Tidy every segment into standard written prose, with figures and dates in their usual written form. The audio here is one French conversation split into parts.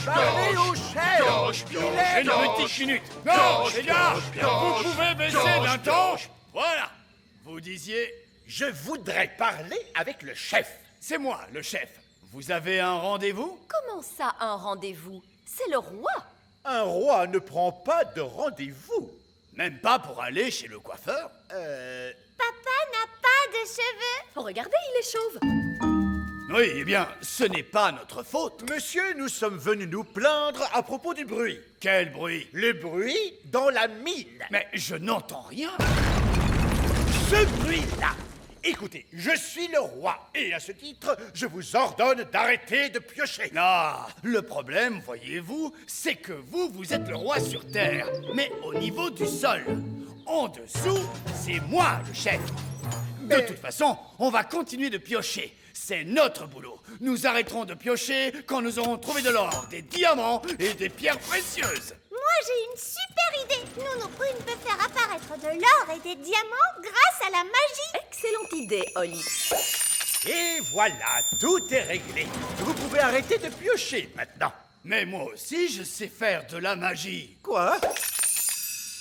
Parlez au chef. Une petite minute. Non, les gars, vous pouvez baisser d'un ton. Voilà. Vous disiez, Je voudrais parler avec le chef. c'est moi, le chef. Vous avez un rendez-vous? Comment ça, un rendez-vous? C'est le roi. Un roi ne prend pas de rendez-vous. Même pas pour aller chez le coiffeur? Papa n'a pas de cheveux. Regardez, il est chauve. Oui, eh bien, ce n'est pas notre faute. Monsieur, nous sommes venus nous plaindre à propos du bruit. Quel bruit? Le bruit dans la mine. Mais je n'entends rien. Ce bruit-là. Écoutez, je suis le roi et à ce titre, je vous ordonne d'arrêter de piocher. Ah, le problème, voyez-vous, c'est que vous êtes le roi sur Terre, mais au niveau du sol. En dessous, c'est moi le chef. De toute façon, on va continuer de piocher. C'est notre boulot. Nous arrêterons de piocher quand nous aurons trouvé de l'or, des diamants et des pierres précieuses. Moi, j'ai une super idée. Nounou Prune peut faire apparaître de l'or et des diamants grâce à la magie. Excellente idée, Holly. Et voilà, tout est réglé. Vous pouvez arrêter de piocher maintenant. Mais moi aussi, je sais faire de la magie. Quoi?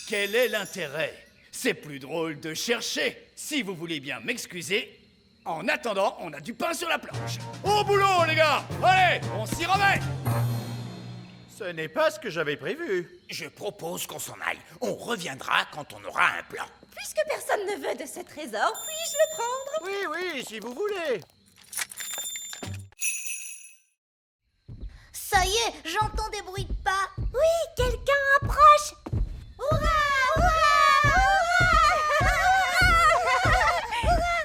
Quel est l'intérêt? C'est plus drôle de chercher. Si vous voulez bien m'excuser, en attendant, on a du pain sur la planche. Au boulot, les gars! Allez, on s'y remet! Ce n'est pas ce que j'avais prévu. Je propose qu'on s'en aille. On reviendra quand on aura un plan. Puisque personne ne veut de ce trésor, puis-je le prendre? Oui, si vous voulez. Ça y est, j'entends des bruits de pas. Oui, quelqu'un approche. Hurrah,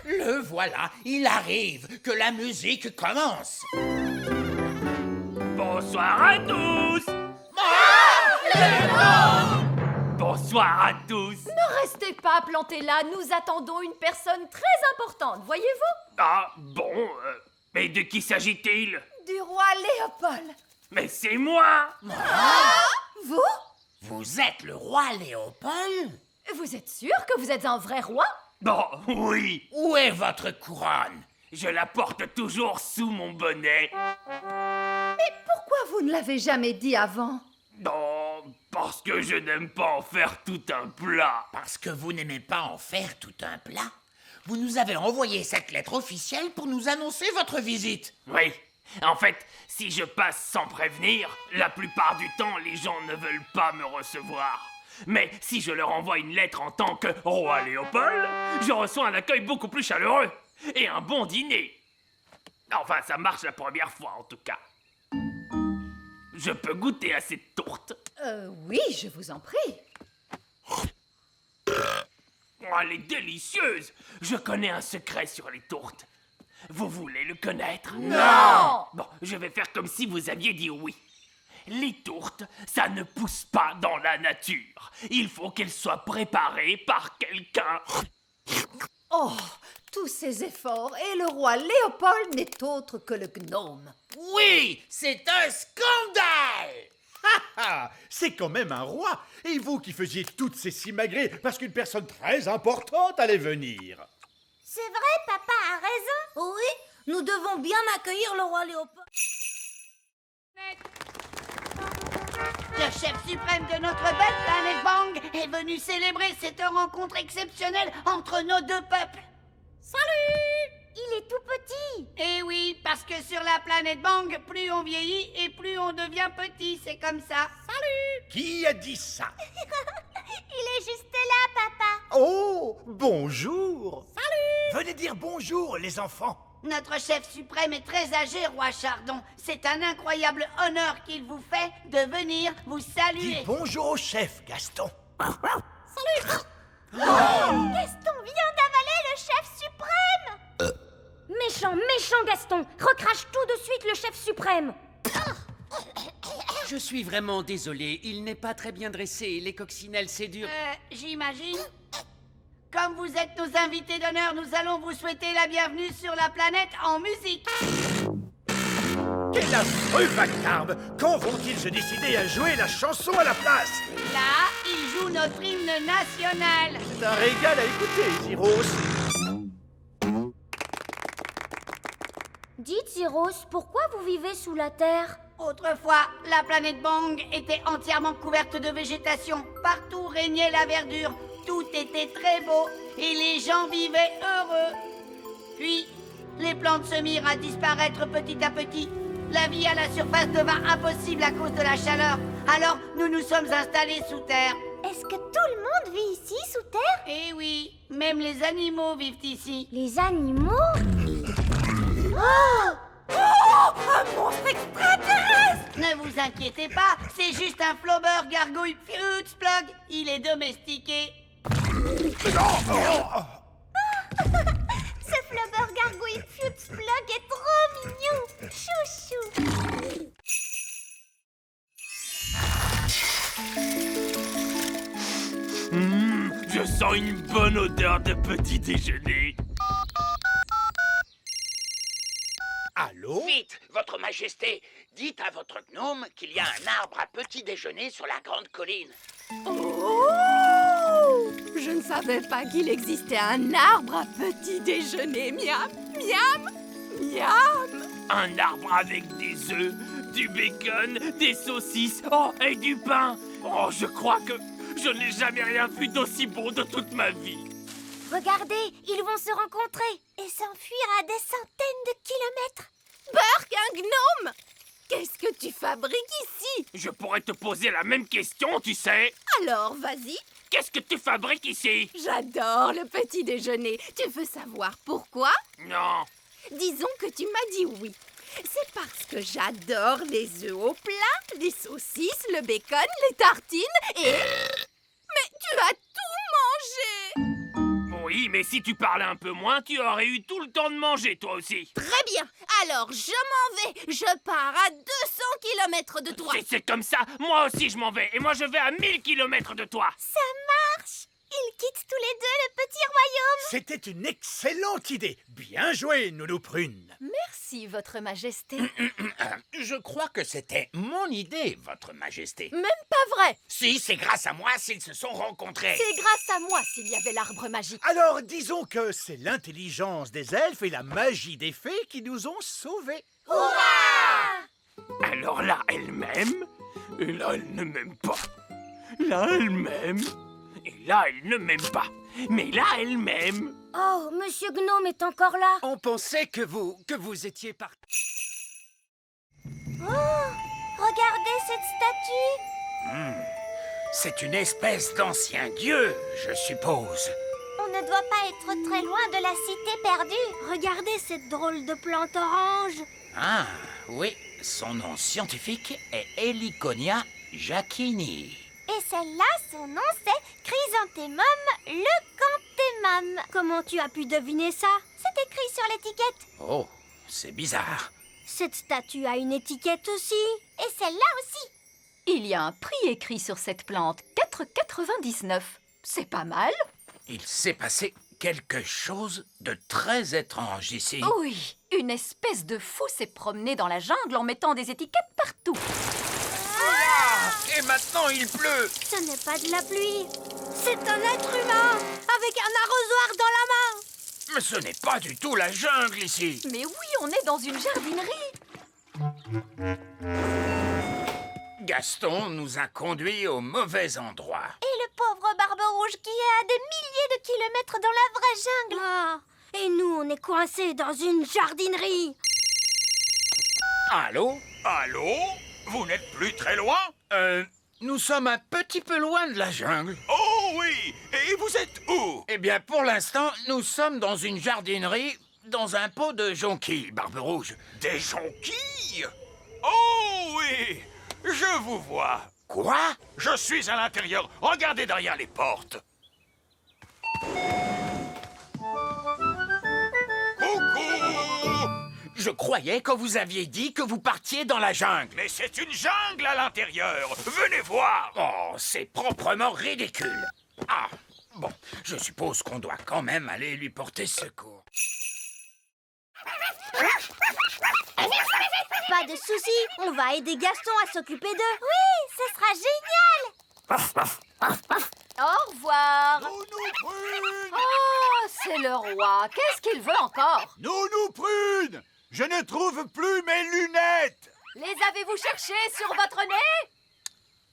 Le voilà, il arrive, que la musique commence. Bonsoir à tous. Bonsoir à tous. Ne restez pas plantés là, nous attendons une personne très importante, voyez-vous? Ah, bon, mais de qui s'agit-il? Du roi Léopold. Mais c'est moi. Vous? Vous êtes le roi Léopold? Vous êtes sûr que vous êtes un vrai roi? Bon, oui, Où est votre couronne? je la porte toujours sous mon bonnet. Mais pourquoi vous ne l'avez jamais dit avant? Non, parce que je n'aime pas en faire tout un plat. Parce que vous n'aimez pas en faire tout un plat. Vous nous avez envoyé cette lettre officielle pour nous annoncer votre visite. Oui, en fait, si je passe sans prévenir, la plupart du temps, les gens ne veulent pas me recevoir. Mais si je leur envoie une lettre en tant que roi Léopold, je reçois un accueil beaucoup plus chaleureux et un bon dîner. Enfin, ça marche la première fois en tout cas. Je peux goûter à cette tourte. Oui, je vous en prie. Oh, elle est délicieuse. Je connais un secret sur les tourtes. Vous voulez le connaître? Non! Bon, je vais faire comme si vous aviez dit oui. Les tourtes, ça ne pousse pas dans la nature. Il faut qu'elles soient préparées par quelqu'un. Oh, tous ces efforts, et le roi Léopold n'est autre que le gnome. Oui, c'est un scandale! C'est quand même un roi. Et vous qui faisiez toutes ces simagrées parce qu'une personne très importante allait venir. C'est vrai, papa a raison. Oui, nous devons bien accueillir le roi Léopold. Le chef suprême de notre belle planète Bang est venu célébrer cette rencontre exceptionnelle entre nos deux peuples. Salut! Il est tout petit. Eh oui, parce que sur la planète Bang, plus on vieillit et plus on devient petit, c'est comme ça. Salut! Qui a dit ça? Il est juste là, papa. Oh, bonjour. Salut! Venez dire bonjour, les enfants. Notre chef suprême est très âgé, roi Chardon. C'est un incroyable honneur qu'il vous fait de venir vous Dis saluer. bonjour au chef, Gaston. Salut! Gaston vient d'avaler le chef suprême. Méchant Gaston. Recrache tout de suite le chef suprême. Je suis vraiment désolé, il n'est pas très bien dressé, les coccinelles c'est dur. J'imagine. Comme vous êtes nos invités d'honneur, nous allons vous souhaiter la bienvenue sur la planète en musique. Quel affreux vacarme! Quand vont-ils se décider à jouer la chanson à la place? Là, il joue notre hymne national. C'est un régal à écouter, Zyros. Dites, Zyros, pourquoi vous vivez sous la terre? Autrefois, la planète Bang était entièrement couverte de végétation. Partout régnait la verdure. Tout était très beau et les gens vivaient heureux. Puis, les plantes se mirent à disparaître petit à petit. La vie à la surface devint impossible à cause de la chaleur. Alors, nous nous sommes installés sous terre. Est-ce que tout le monde vit ici, sous terre? Eh oui, même les animaux vivent ici. Les animaux? Un monstre extraterrestre! Ne vous inquiétez pas, c'est juste un flobber gargouille Futzplug. Il est domestiqué. Ce flubber gargouille Futzplug est trop mignon. Chouchou. Je sens une bonne odeur de petit déjeuner. Allô? Vite, votre majesté, dites à votre gnome qu'il y a un arbre à petit déjeuner sur la grande colline. Oh! Je ne savais pas qu'il existait un arbre à petit déjeuner. Miam, miam, miam. Un arbre avec des œufs, du bacon, des saucisses, oh, et du pain. Oh, je crois que je n'ai jamais rien vu d'aussi bon de toute ma vie. Regardez, ils vont se rencontrer et s'enfuir à des centaines de kilomètres. Burk, un gnome! Qu'est-ce que tu fabriques ici? Je pourrais te poser la même question, tu sais. Alors, vas-y. Qu'est-ce que tu fabriques ici? J'adore le petit déjeuner. Tu veux savoir pourquoi? Non. Disons que tu m'as dit oui. C'est parce que j'adore les œufs au plat, les saucisses, le bacon, les tartines et... Mais tu as tout mangé! Oui, mais si tu parlais un peu moins, tu aurais eu tout le temps de manger, toi aussi. Très bien. Alors, je m'en vais. Je pars à 200 kilomètres de toi. Si c'est comme ça, moi aussi je m'en vais. Et moi je vais à 1000 kilomètres de toi. Ça marche. Ils quittent tous les deux le petit royaume. C'était une excellente idée. Bien joué, Nounou Prune. Merci, votre majesté. Je crois que c'était mon idée, votre majesté. Même pas vrai. Si, c'est grâce à moi s'ils se sont rencontrés. C'est grâce à moi s'il y avait l'arbre magique. Alors, disons que c'est l'intelligence des elfes et la magie des fées qui nous ont sauvés. Alors là, elle m'aime. Et là, elle ne m'aime pas. Là, elle m'aime. Et là, elle ne m'aime pas. Mais là, elle m'aime. Oh, Monsieur Gnome est encore là. On pensait que vous étiez parti. Regardez cette statue. C'est une espèce d'ancien dieu, je suppose. On ne doit pas être très loin de la cité perdue. Regardez cette drôle de plante orange. Ah, oui, son nom scientifique est Heliconia jacquini. Et celle-là, son nom c'est Chrysanthemum leucanthemum. Comment tu as pu deviner ça? C'est écrit sur l'étiquette. Oh, c'est bizarre. Cette statue a une étiquette aussi. Et celle-là aussi. Il y a un prix écrit sur cette plante, 4,99. C'est pas mal. Il s'est passé quelque chose de très étrange ici. Oui, une espèce de fou s'est promené dans la jungle en mettant des étiquettes partout. Et maintenant il pleut. Ce n'est pas de la pluie. C'est un être humain avec un arrosoir dans la main. Mais ce n'est pas du tout la jungle ici. Mais oui, on est dans une jardinerie. Gaston nous a conduits au mauvais endroit. Et le pauvre Barbe Rouge qui est à des milliers de kilomètres dans la vraie jungle. Ah, et nous, on est coincés dans une jardinerie. Allô? Allô? Vous n'êtes plus très loin? Nous sommes un petit peu loin de la jungle. Oh oui! Et vous êtes où? Eh bien, pour l'instant, nous sommes dans une jardinerie, dans un pot de jonquilles, Barbe Rouge. Des jonquilles? Oh oui! Je vous vois. Quoi? Je suis à l'intérieur. Regardez derrière les portes. Coucou! Je croyais que vous aviez dit que vous partiez dans la jungle. Mais c'est une jungle à l'intérieur. Venez voir. Oh, c'est proprement ridicule. Ah, bon, je suppose qu'on doit quand même aller lui porter secours. Pas de souci, on va aider Gaston à s'occuper d'eux. Oui, ce sera génial. Au revoir. Nounou Prune! Oh, c'est le roi. Qu'est-ce qu'il veut encore? Nounou Prune! Je ne trouve plus mes lunettes! Les avez-vous cherchés sur votre nez?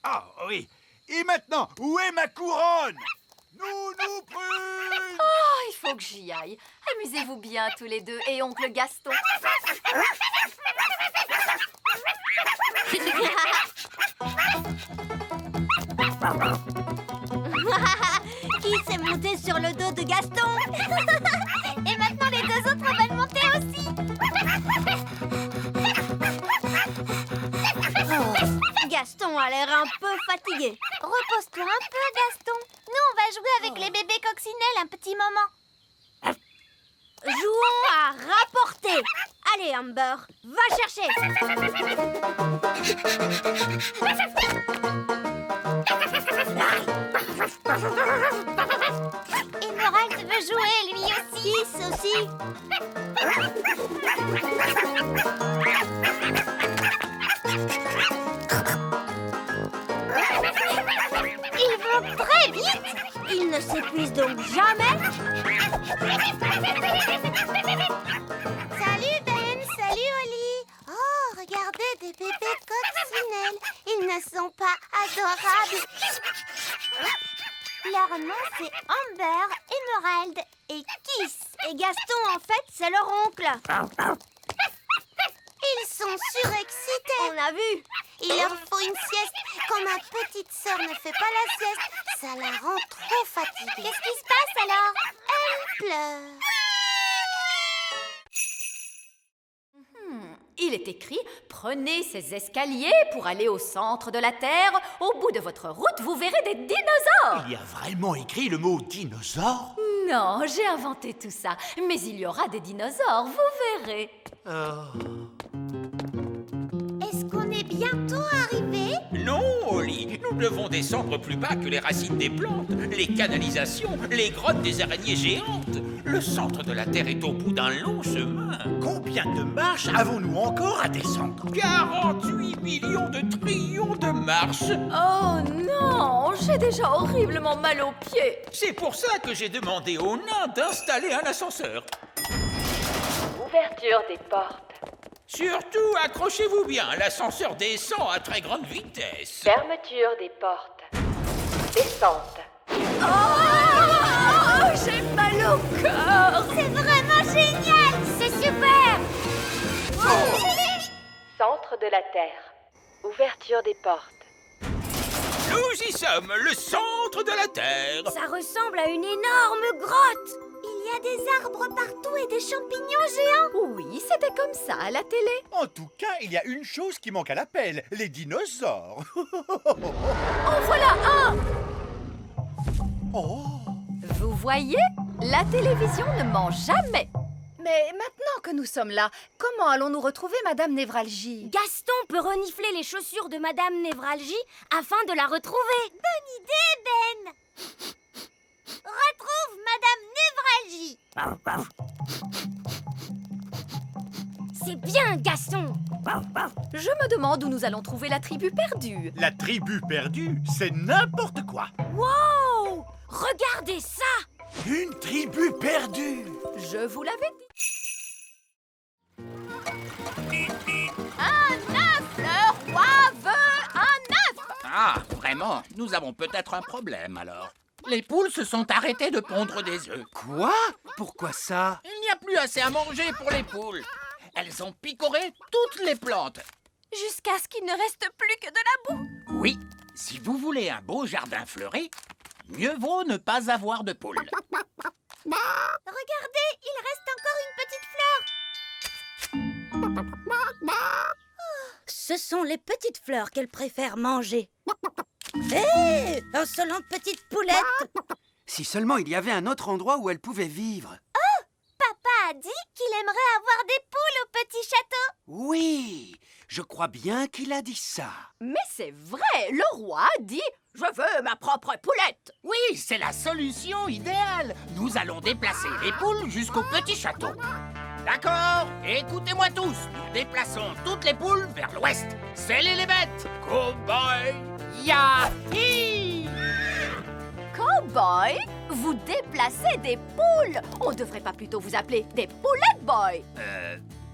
Ah oui. Et maintenant, où est ma couronne? Nounou Prune! Oh, il faut que j'y aille. Amusez-vous bien tous les deux et oncle Gaston. Qui s'est monté sur le dos de Gaston? Et maintenant les deux autres veulent monter aussi. Gaston a l'air un peu fatigué. Repose-toi un peu, Gaston. Nous, on va jouer avec les bébés coccinelles un petit moment. Jouons à rapporter. Allez, Amber, va chercher. Emerald veut jouer, lui aussi. Aussi. Ils vont très vite. Ils ne s'épuisent donc jamais. Salut Ben, salut Oli. Oh, regardez des bébés coccinelles. Ils ne sont pas adorables. Leur nom c'est Amber, Emerald et Kiss. Et Gaston en fait c'est leur oncle. Ils sont surexcités. On a vu. Il leur faut une sieste. Quand ma petite sœur ne fait pas la sieste, ça la rend trop fatiguée. Qu'est-ce qui se passe alors? Elle pleure. Il est écrit « Prenez ces escaliers pour aller au centre de la Terre. Au bout de votre route, vous verrez des dinosaures. » Il y a vraiment écrit le mot dinosaure? Non, j'ai inventé tout ça. Mais il y aura des dinosaures, vous verrez. Est-ce qu'on est bientôt arrivé? Non, Oli, nous devons descendre plus bas que les racines des plantes, les canalisations, les grottes des araignées géantes. Le centre de la Terre est au bout d'un long chemin. Combien de marches avons-nous encore à descendre? 48 millions de trillions de marches. Oh non, j'ai déjà horriblement mal aux pieds. C'est pour ça que j'ai demandé aux nains d'installer un ascenseur. Ouverture des portes. Surtout, accrochez-vous bien, l'ascenseur descend à très grande vitesse. Fermeture des portes. Descente. Oh, j'ai mal au cœur. C'est vraiment génial. C'est super. Centre de la Terre. Ouverture des portes. Nous y sommes, le centre de la Terre. Ça ressemble à une énorme grotte. Il y a des arbres partout et des champignons géants. Oui, c'était comme ça à la télé. En tout cas, il y a une chose qui manque à l'appel, les dinosaures. En voilà un. Oh. Vous voyez, la télévision ne ment jamais. Mais maintenant que nous sommes là, comment allons-nous retrouver Madame Névralgie? Gaston peut renifler les chaussures de Madame Névralgie afin de la retrouver. Bonne idée, Ben. Retrouve Madame Névralgie. C'est bien, Gaston. Je me demande où nous allons trouver la tribu perdue. La tribu perdue, c'est n'importe quoi. Wow! Regardez ça! Une tribu perdue. Je vous l'avais dit. Un œuf! Le roi veut un œuf! Ah, vraiment? Nous avons peut-être un problème, alors. Les poules se sont arrêtées de pondre des œufs. Quoi? Pourquoi ça? Il n'y a plus assez à manger pour les poules. Elles ont picoré toutes les plantes. Jusqu'à ce qu'il ne reste plus que de la boue. Oui, si vous voulez un beau jardin fleuri, mieux vaut ne pas avoir de poules. Regardez, il reste encore une petite fleur. Ce sont les petites fleurs qu'elle préfère manger. Hé, insolente petite poulette! Si seulement il y avait un autre endroit où elle pouvait vivre. Papa a dit qu'il aimerait avoir des poules au petit château. Oui, je crois bien qu'il a dit ça. Mais c'est vrai, le roi a dit « Je veux ma propre poulette ». Oui, c'est la solution idéale. Nous allons déplacer les poules jusqu'au petit château. D'accord, écoutez-moi tous. Nous déplaçons toutes les poules vers l'ouest. Scellez les bêtes. Cowboy, yahi! Cowboy, vous déplacez des poules. On ne devrait pas plutôt vous appeler des poulettes boy.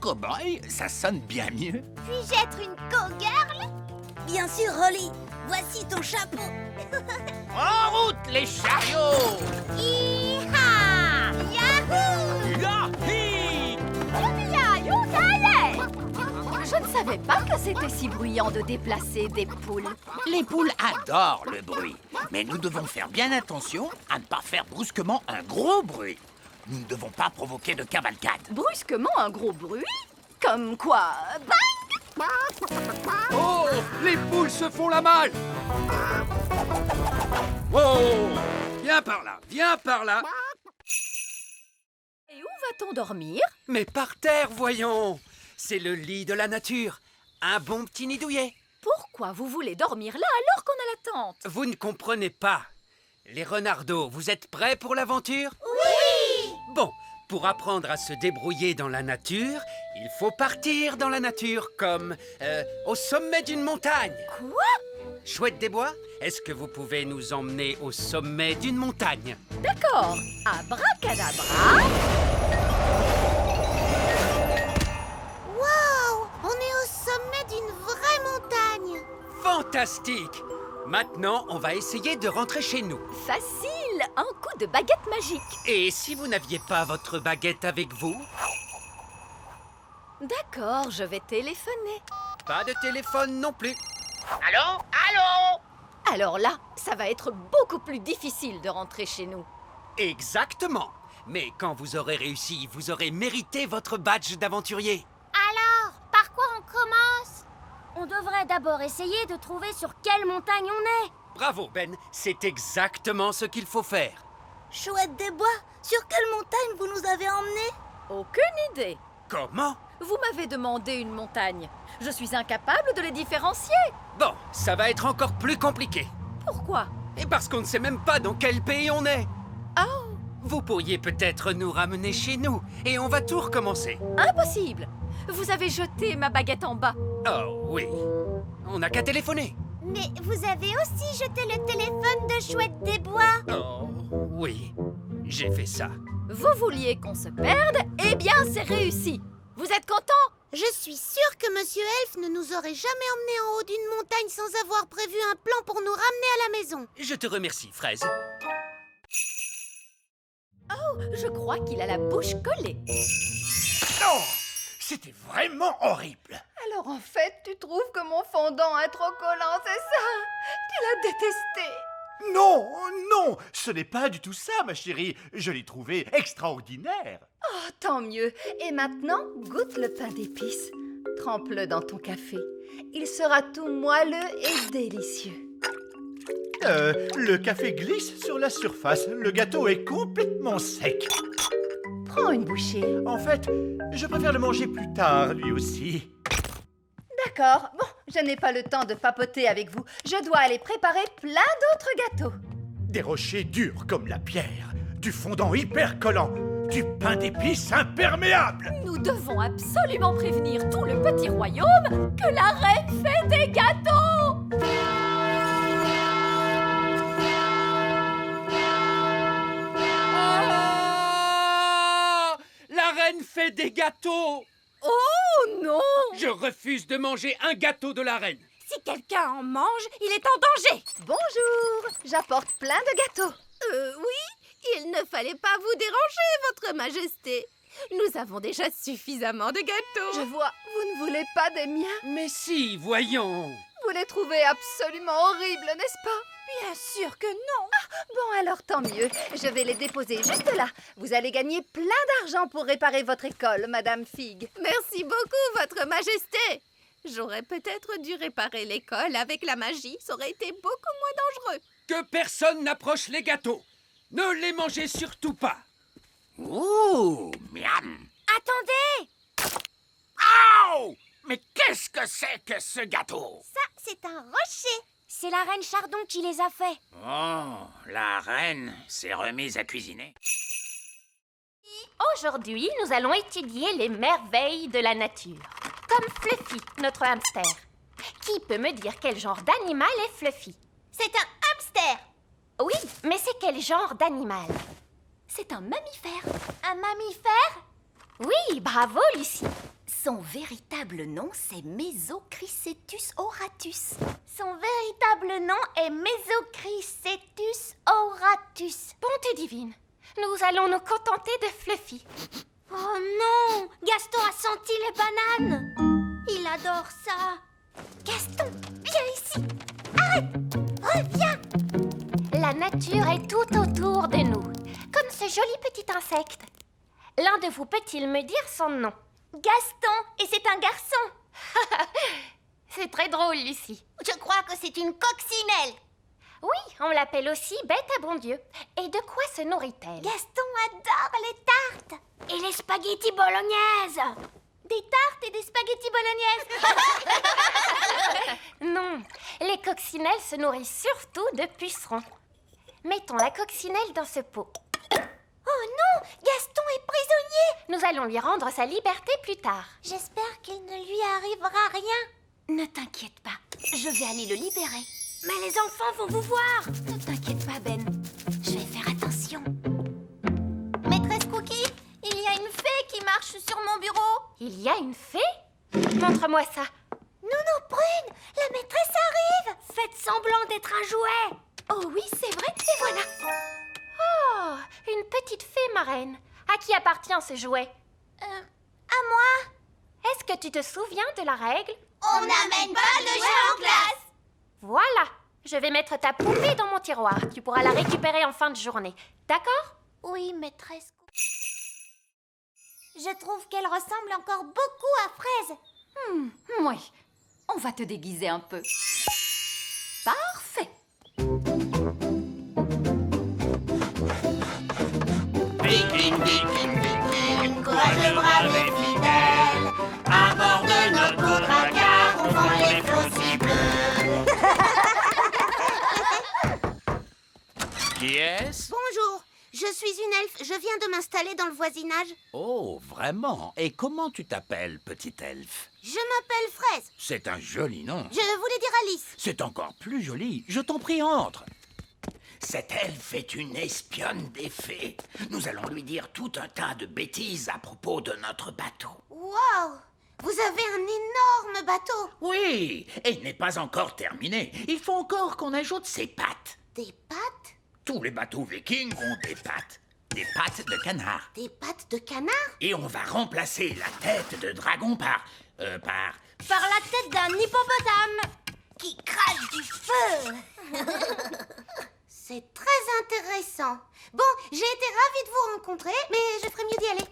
cow-boy, ça sonne bien mieux. Puis-je être une cowgirl? Bien sûr, Rolly. Voici ton chapeau. En route, les chariots! Hi-ha! Yahoo! Yahi! Je ne savais pas que c'était si bruyant de déplacer des poules. Les poules adorent le bruit, mais nous devons faire bien attention à ne pas faire brusquement un gros bruit. Nous ne devons pas provoquer de cavalcade. Brusquement, un gros bruit? Comme quoi? Bang! Oh, les poules se font la malle. Oh, viens par là, viens par là. Et où va-t-on dormir? Mais par terre, voyons. C'est le lit de la nature. Un bon petit nid douillet. Pourquoi vous voulez dormir là alors qu'on a la tente? Vous ne comprenez pas. Les renardeaux, vous êtes prêts pour l'aventure? Oui! Bon, pour apprendre à se débrouiller dans la nature, il faut partir dans la nature, comme au sommet d'une montagne. Quoi? Chouette des Bois, est-ce que vous pouvez nous emmener au sommet d'une montagne? D'accord. Abracadabra. Waouh! On est au sommet d'une vraie montagne. Fantastique! Maintenant, on va essayer de rentrer chez nous. Facile. Un coup de baguette magique. Et si vous n'aviez pas votre baguette avec vous? D'accord, je vais téléphoner. Pas de téléphone non plus. Allô? Allô? Alors là, ça va être beaucoup plus difficile de rentrer chez nous. Exactement. Mais quand vous aurez réussi, vous aurez mérité votre badge d'aventurier. Alors, par quoi on commence? On devrait d'abord essayer de trouver sur quelle montagne on est. Bravo, Ben. C'est exactement ce qu'il faut faire. Chouette des Bois, sur quelle montagne vous nous avez emmenés? Aucune idée. Comment? Vous m'avez demandé une montagne. Je suis incapable de les différencier. Bon, ça va être encore plus compliqué. Pourquoi? Et parce qu'on ne sait même pas dans quel pays on est. Oh, Vous pourriez peut-être nous ramener chez nous et on va tout recommencer. impossible. Vous avez jeté ma baguette en bas. Oh oui. On n'a qu'à téléphoner. Mais vous avez aussi jeté le téléphone de Chouette des Bois. Oh oui, j'ai fait ça. Vous vouliez qu'on se perde? Eh bien, c'est réussi. Vous êtes content? Je suis sûre que Monsieur Elf ne nous aurait jamais emmenés en haut d'une montagne sans avoir prévu un plan pour nous ramener à la maison. Je te remercie, Fraise. Oh, je crois qu'il a la bouche collée. Non! C'était vraiment horrible. Alors en fait, tu trouves que mon fondant est trop collant, c'est ça? Tu l'as détesté. Non, non, ce n'est pas du tout ça, ma chérie. Je l'ai trouvé extraordinaire. Oh, tant mieux. Et maintenant, goûte le pain d'épices. Trempe-le dans ton café. Il sera tout moelleux et délicieux. Le café glisse sur la surface. Le gâteau est complètement sec. Prends une bouchée. En fait, je préfère le manger plus tard, lui aussi. D'accord. Bon, je n'ai pas le temps de papoter avec vous. Je dois aller préparer plein d'autres gâteaux. Des rochers durs comme la pierre, du fondant hyper collant, du pain d'épices imperméable. Nous devons absolument prévenir tout le petit royaume que la reine fait des gâteaux. Ah! La reine fait des gâteaux! Oh non! Je refuse de manger un gâteau de la reine. Si quelqu'un en mange, il est en danger. Bonjour, j'apporte plein de gâteaux. Oui, il ne fallait pas vous déranger, votre majesté. Nous avons déjà suffisamment de gâteaux. Je vois, vous ne voulez pas des miens. Mais si, voyons. Vous les trouvez absolument horribles, n'est-ce pas? Bien sûr que non. Bon, alors tant mieux. Je vais les déposer juste là. Vous allez gagner plein d'argent pour réparer votre école, Madame Fig. Merci beaucoup, votre majesté. J'aurais peut-être dû réparer l'école avec la magie. Ça aurait été beaucoup moins dangereux. Que personne n'approche les gâteaux. Ne les mangez surtout pas. Ouh, miam. Attendez! Aouh! Mais qu'est-ce que c'est que ce gâteau? Ça, c'est un rocher. C'est la reine Chardon qui les a fait. Oh, la reine s'est remise à cuisiner. Aujourd'hui, nous allons étudier les merveilles de la nature. Comme Fluffy, notre hamster. Qui peut me dire quel genre d'animal est Fluffy? C'est un hamster. Oui, mais c'est quel genre d'animal? C'est un mammifère. Un mammifère? Oui, bravo, Lucie. Son véritable nom, c'est Mesochrysetus auratus. Son véritable nom est Mesochrysetus auratus. Bonté divine, nous allons nous contenter de Fluffy. Oh non! Gaston a senti les bananes! Il adore ça! Gaston, viens ici! Arrête! Reviens! La nature est tout autour de nous, comme ce joli petit insecte. L'un de vous peut-il me dire son nom? Gaston, et c'est un garçon! C'est très drôle, Lucie. Je crois que c'est une coccinelle! Oui, on l'appelle aussi bête à bon Dieu. Et de quoi se nourrit-elle? Gaston adore les tartes! Et les spaghettis bolognaises! Des tartes et des spaghettis bolognaises! Non, les coccinelles se nourrissent surtout de pucerons. Mettons la coccinelle dans ce pot. Oh non! Gaston est prisonnier! Nous allons lui rendre sa liberté plus tard. J'espère qu'il ne lui arrivera rien. Ne t'inquiète pas, je vais aller le libérer. Mais les enfants vont vous voir! Ne t'inquiète pas, Ben. Je vais faire attention. Maîtresse Cookie, il y a une fée qui marche sur mon bureau. Il y a une fée? Montre-moi ça. Nounou Prune, la maîtresse arrive. Faites semblant d'être un jouet. Oh oui, c'est vrai, et voilà. Oh, une petite fée marraine. À qui appartient ce jouet? À moi. Est-ce que tu te souviens de la règle? On n'amène pas de jeu en classe. Voilà, je vais mettre ta poupée dans mon tiroir. Tu pourras la récupérer en fin de journée. D'accord? Oui, maîtresse. Je trouve qu'elle ressemble encore beaucoup à Fraise. Oui, on va te déguiser un peu. Parfait. Quoi de brave et fidèle, à bord de notre dragard, on vend les flots si bleus. Qui est-ce? Bonjour, je suis une elfe, je viens de m'installer dans le voisinage. Oh, vraiment? Et comment tu t'appelles, petite elfe? Je m'appelle Fraise. C'est un joli nom. Je voulais dire Alice. C'est encore plus joli. Je t'en prie, entre. Cette elfe est une espionne des fées. Nous allons lui dire tout un tas de bêtises à propos de notre bateau. Waouh! Vous avez un énorme bateau. Oui, et il n'est pas encore terminé. Il faut encore qu'on ajoute ses pattes. Des pattes? Tous les bateaux vikings ont des pattes. Des pattes de canard. Des pattes de canard? Et on va remplacer la tête de dragon par la tête d'un hippopotame qui crache du feu. C'est très intéressant. Bon, j'ai été ravie de vous rencontrer, mais je ferais mieux d'y aller.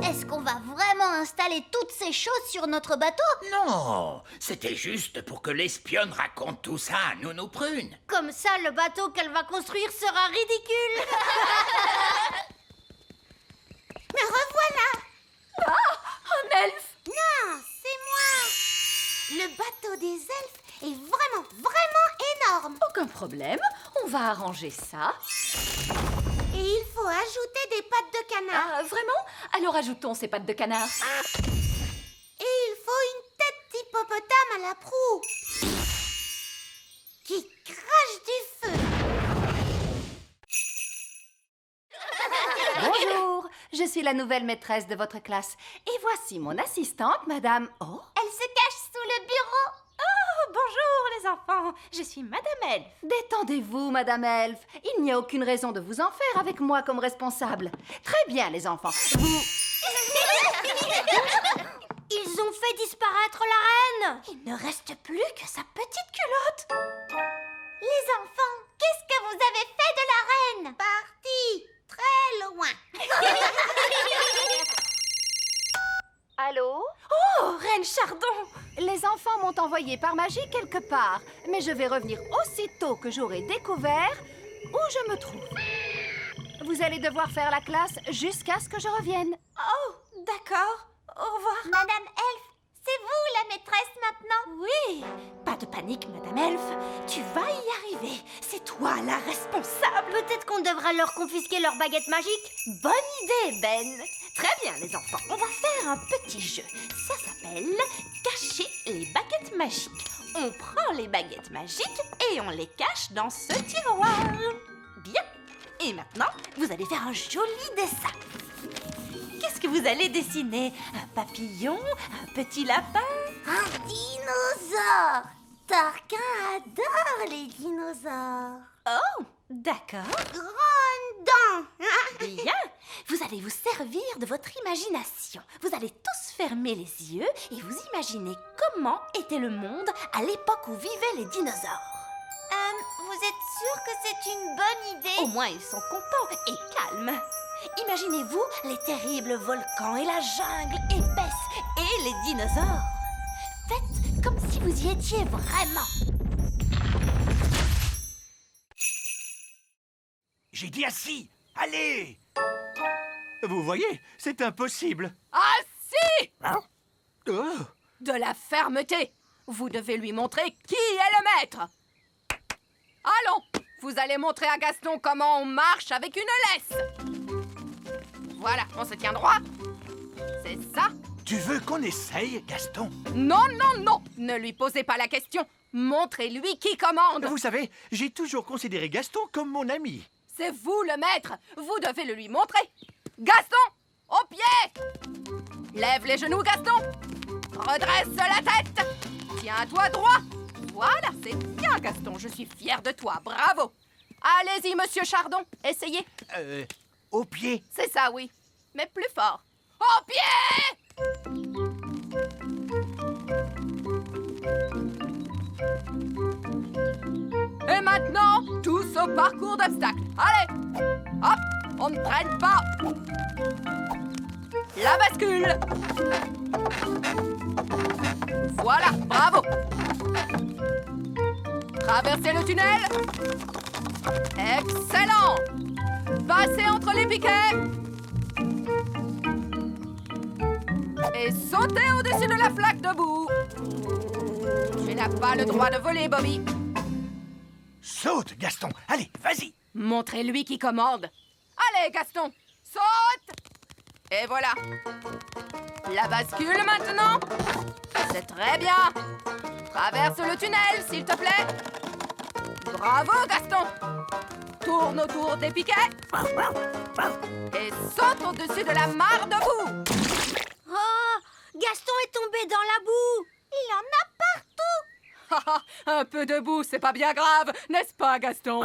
Est-ce qu'on va vraiment installer toutes ces choses sur notre bateau? Non, c'était juste pour que l'espionne raconte tout ça à Nounou Prune. Comme ça, le bateau qu'elle va construire sera ridicule. Me revoilà. Un elfe. Non, c'est moi. Le bateau des elfes est vraiment énorme. Aucun problème, on va arranger ça. Et il faut ajouter des pattes de canard. Ah, vraiment? Alors ajoutons ces pattes de canard. Et il faut une tête d'hippopotame à la proue qui crache du feu. Bonjour, je suis la nouvelle maîtresse de votre classe. Et voici mon assistante, Madame... Oh, elle se cache sous le bureau. Oh, bonjour les enfants, je suis Madame Elfe. Détendez-vous, Madame Elfe. Il n'y a aucune raison de vous en faire avec moi comme responsable. Très bien, les enfants. Vous... Ils ont fait disparaître la reine. Il ne reste plus que sa petite culotte. Les enfants, qu'est-ce que vous avez fait de la reine? Parti très loin. Allô? Oh, Reine Chardon! Les enfants m'ont envoyé par magie quelque part, mais je vais revenir aussitôt que j'aurai découvert où je me trouve. Vous allez devoir faire la classe jusqu'à ce que je revienne. Oh, d'accord. Au revoir. Madame Elfe, c'est vous la maîtresse maintenant? Oui. Pas de panique, Madame Elfe. Tu vas y arriver. C'est toi la responsable. Peut-être qu'on devra leur confisquer leur baguette magique. Bonne idée, Ben. Très bien, les enfants. On va faire un petit jeu. Ça s'appelle cacher les baguettes magiques. On prend les baguettes magiques et on les cache dans ce tiroir. Bien. Et maintenant, vous allez faire un joli dessin. qu'est-ce que vous allez dessiner? Un papillon? Un petit lapin? Un dinosaure. Tarquin adore les dinosaures. Oh, d'accord. Grande dent. Bien, vous allez vous servir de votre imagination. Vous allez tous fermer les yeux et vous imaginer comment était le monde à l'époque où vivaient les dinosaures. Vous êtes sûr que c'est une bonne idée? Au moins, ils sont contents et calmes. Imaginez-vous les terribles volcans et la jungle épaisse et les dinosaures. Faites comme si vous y étiez vraiment. J'ai dit assis. Allez! Vous voyez, c'est impossible. Ah si! Oh. De la fermeté. Vous devez lui montrer qui est le maître. Allons, vous allez montrer à Gaston comment on marche avec une laisse. Voilà, on se tient droit. C'est ça. Tu veux qu'on essaye, Gaston? Non, non, non. Ne lui posez pas la question. Montrez-lui qui commande. Vous savez, j'ai toujours considéré Gaston comme mon ami. C'est vous le maître. Vous devez le lui montrer. Gaston, au pied. Lève les genoux, Gaston. Redresse la tête. Tiens-toi droit. Voilà, c'est bien, Gaston. Je suis fière de toi. Bravo. Allez-y, monsieur Chardon. Essayez. Au pied. C'est ça, oui. Mais plus fort. Au pied! Et maintenant, tous au parcours d'obstacles. Allez! Hop! On ne traîne pas. La bascule. Voilà, bravo. Traversez le tunnel. Excellent. Passez entre les piquets. Et sautez au-dessus de la flaque de boue. Tu n'as pas le droit de voler, Bobby. Saute, Gaston. Allez, vas-y. Montrez-lui qui commande. Allez, Gaston, saute. Et voilà. La bascule maintenant. C'est très bien. Traverse le tunnel, s'il te plaît. Bravo, Gaston. Tourne autour des piquets. Et saute au-dessus de la mare de boue. Oh, Gaston est tombé dans la boue. Il en a partout. Un peu de boue, c'est pas bien grave, n'est-ce pas, Gaston?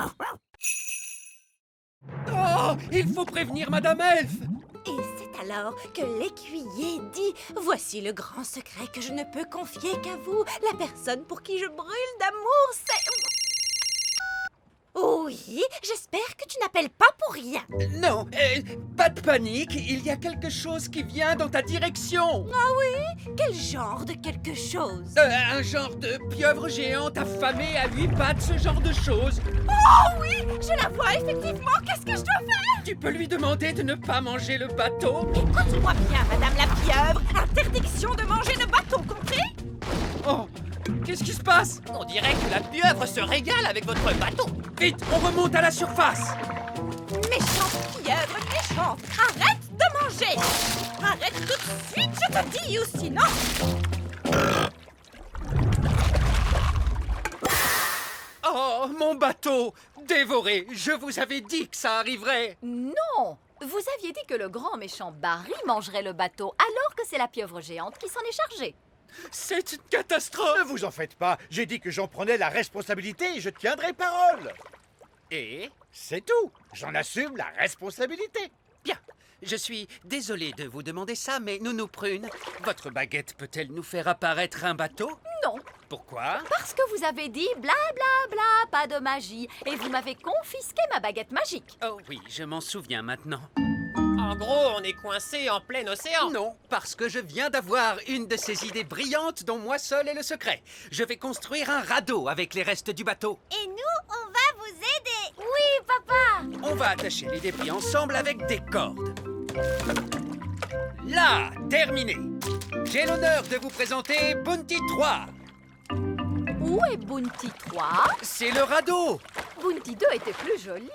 Oh, il faut prévenir Madame Elf. Et c'est alors que l'écuyer dit « Voici le grand secret que je ne peux confier qu'à vous. La personne pour qui je brûle d'amour, c'est... » Oui, j'espère que tu n'appelles pas pour rien. Non, pas de panique, il y a quelque chose qui vient dans ta direction. Ah oui? Quel genre de quelque chose? Un genre de pieuvre géante affamée à 8 pattes, ce genre de choses. Oh oui, je la vois effectivement, qu'est-ce que je dois faire? Tu peux lui demander de ne pas manger le bateau? Écoute-moi bien, Madame la pieuvre, interdiction de manger le bateau, compris? Oh, qu'est-ce qui se passe? On dirait que la pieuvre se régale avec votre bateau. Vite, on remonte à la surface. Méchante pieuvre, méchante, arrête de manger. Arrête tout de suite, je te dis, ou sinon... Oh, mon bateau! Dévoré! Je vous avais dit que ça arriverait! Non! Vous aviez dit que le grand méchant Barry mangerait le bateau, alors que c'est la pieuvre géante qui s'en est chargée. C'est une catastrophe! Ne vous en faites pas. J'ai dit que j'en prenais la responsabilité et je tiendrai parole. Et? C'est tout. J'en assume la responsabilité. Bien. Je suis désolé de vous demander ça, mais Nounou Prune, votre baguette peut-elle nous faire apparaître un bateau? Non. Pourquoi? Parce que vous avez dit bla bla bla, pas de magie, et vous m'avez confisqué ma baguette magique. Oh oui, je m'en souviens maintenant. En gros, on est coincé en plein océan. Non, parce que je viens d'avoir une de ces idées brillantes dont moi seul est le secret. Je vais construire un radeau avec les restes du bateau. Et nous, on va vous aider. Oui, papa. On va attacher les débris ensemble avec des cordes. Là, terminé. J'ai l'honneur de vous présenter Bounty 3. Où est Bounty 3? C'est le radeau. Bounty 2 était plus joli.